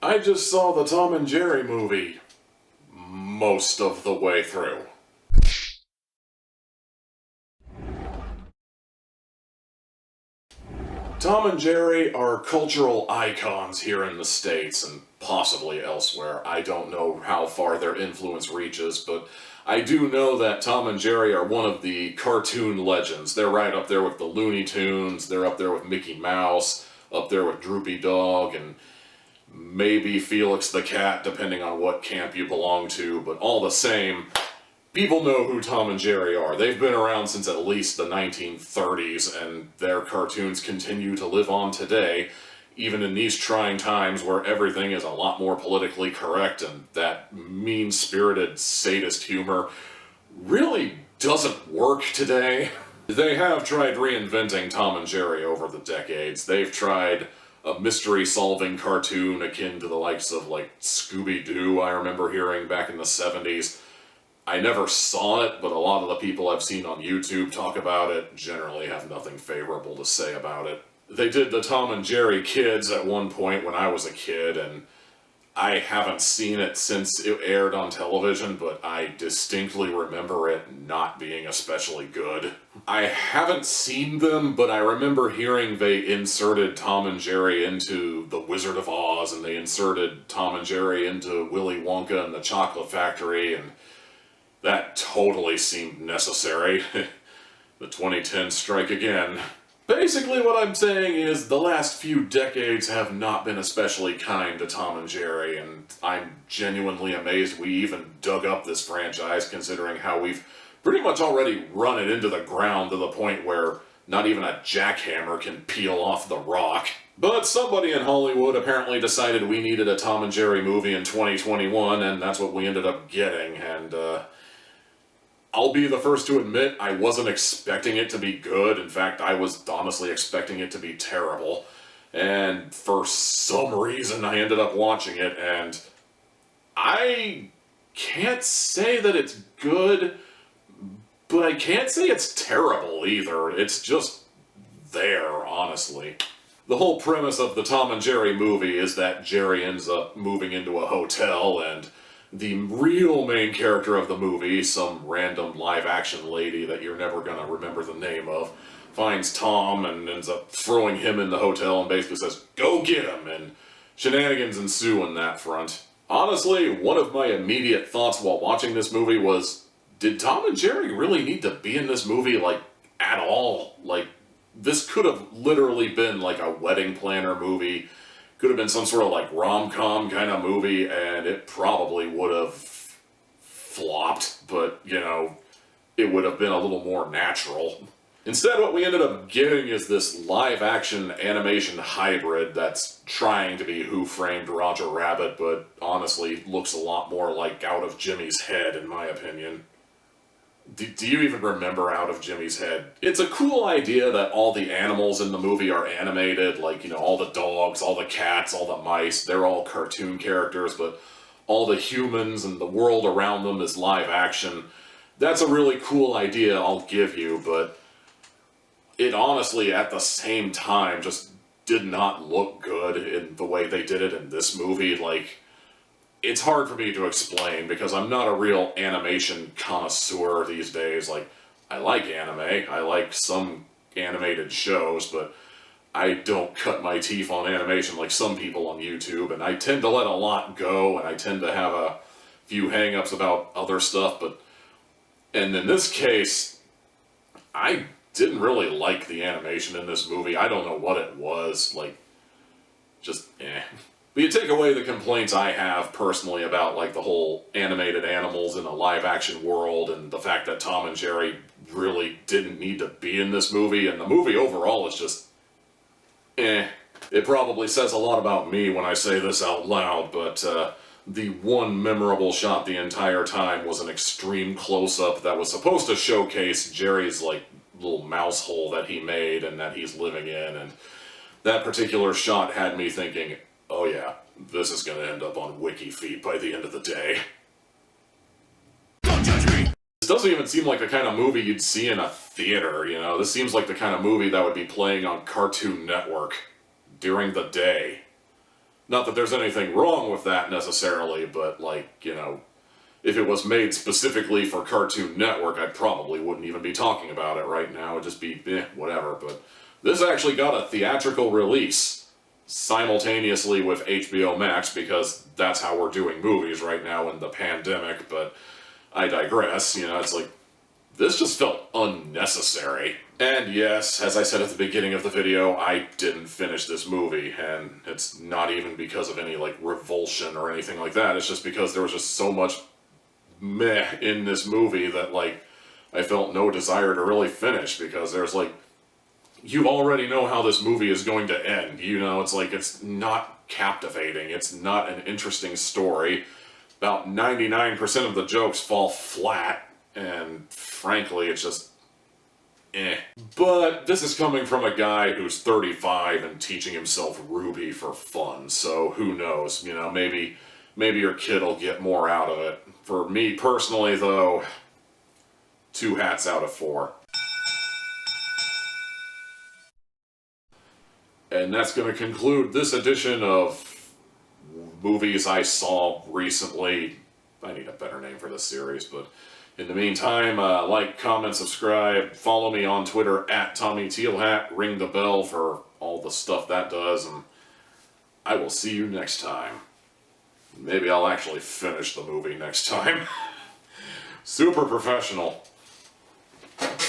I just saw the Tom and Jerry movie most of the way through. Tom and Jerry are cultural icons here in the States and possibly elsewhere. I don't know how far their influence reaches, but I do know that Tom and Jerry are one of the cartoon legends. They're right up there with the Looney Tunes, they're up there with Mickey Mouse, up there with Droopy Dog, and maybe Felix the Cat, depending on what camp you belong to, but all the same, people know who Tom and Jerry are. They've been around since at least the 1930s, and their cartoons continue to live on today, even in these trying times where everything is a lot more politically correct and that mean-spirited sadist humor really doesn't work today. They have tried reinventing Tom and Jerry over the decades. They've tried a mystery-solving cartoon akin to the likes of, like, Scooby-Doo, I remember hearing back in the 70s. I never saw it, but a lot of the people I've seen on YouTube talk about it generally have nothing favorable to say about it. They did the Tom and Jerry Kids at one point when I was a kid, and I haven't seen it since it aired on television, but I distinctly remember it not being especially good. I haven't seen them, but I remember hearing they inserted Tom and Jerry into The Wizard of Oz, and they inserted Tom and Jerry into Willy Wonka and the Chocolate Factory, and that totally seemed necessary. The 2010 strike again. Basically what I'm saying is the last few decades have not been especially kind to Tom and Jerry, and I'm genuinely amazed we even dug up this franchise considering how we've pretty much already run it into the ground to the point where not even a jackhammer can peel off the rock. But somebody in Hollywood apparently decided we needed a Tom and Jerry movie in 2021, and that's what we ended up getting, and I'll be the first to admit I wasn't expecting it to be good. In fact, I was honestly expecting it to be terrible. And for some reason, I ended up watching it, and I can't say that it's good, but I can't say it's terrible either. It's just there, honestly. The whole premise of the Tom and Jerry movie is that Jerry ends up moving into a hotel, and the real main character of the movie, some random live-action lady that you're never gonna remember the name of, finds Tom and ends up throwing him in the hotel and basically says, "Go get him!" and shenanigans ensue on that front. Honestly, one of my immediate thoughts while watching this movie was, did Tom and Jerry really need to be in this movie, like, at all? Like, this could have literally been like a wedding planner movie. Could have been some sort of like rom-com kind of movie, and it probably would have flopped, but, you know, it would have been a little more natural. Instead, what we ended up getting is this live-action animation hybrid that's trying to be Who Framed Roger Rabbit, but honestly looks a lot more like Out of Jimmy's Head, in my opinion. Do you even remember Out of Jimmy's Head? It's a cool idea that all the animals in the movie are animated, like, you know, all the dogs, all the cats, all the mice, they're all cartoon characters, but all the humans and the world around them is live action. That's a really cool idea, I'll give you, but it honestly, at the same time, just did not look good in the way they did it in this movie. Like, it's hard for me to explain because I'm not a real animation connoisseur these days. Like, I like anime, I like some animated shows, but I don't cut my teeth on animation like some people on YouTube, and I tend to let a lot go, and I tend to have a few hang-ups about other stuff, and in this case, I didn't really like the animation in this movie. I don't know what it was, like, just eh. But you take away the complaints I have personally about, like, the whole animated animals in a live-action world and the fact that Tom and Jerry really didn't need to be in this movie, and the movie overall is just eh. It probably says a lot about me when I say this out loud, but the one memorable shot the entire time was an extreme close-up that was supposed to showcase Jerry's, like, little mouse hole that he made and that he's living in, and that particular shot had me thinking, oh yeah, this is gonna end up on WikiFeet by the end of the day. Don't judge me! This doesn't even seem like the kind of movie you'd see in a theater, you know? This seems like the kind of movie that would be playing on Cartoon Network during the day. Not that there's anything wrong with that necessarily, but like, you know, if it was made specifically for Cartoon Network, I probably wouldn't even be talking about it right now. It'd just be, whatever. But this actually got a theatrical release simultaneously with HBO Max, because that's how we're doing movies right now in the pandemic, but I digress. You know, it's like, this just felt unnecessary. And yes, as I said at the beginning of the video, I didn't finish this movie, and it's not even because of any, like, revulsion or anything like that. It's just because there was just so much meh in this movie that, like, I felt no desire to really finish, because there's, like, you already know how this movie is going to end, you know? It's like, it's not captivating, it's not an interesting story. About 99% of the jokes fall flat, and frankly, it's just eh. But this is coming from a guy who's 35 and teaching himself Ruby for fun, so who knows, you know, maybe your kid will get more out of it. For me personally, though, 2 hats out of 4. And that's going to conclude this edition of movies I saw recently. I need a better name for this series, but in the meantime, like, comment, subscribe, follow me on Twitter at TommyTealHat, ring the bell for all the stuff that does, and I will see you next time. Maybe I'll actually finish the movie next time. Super professional.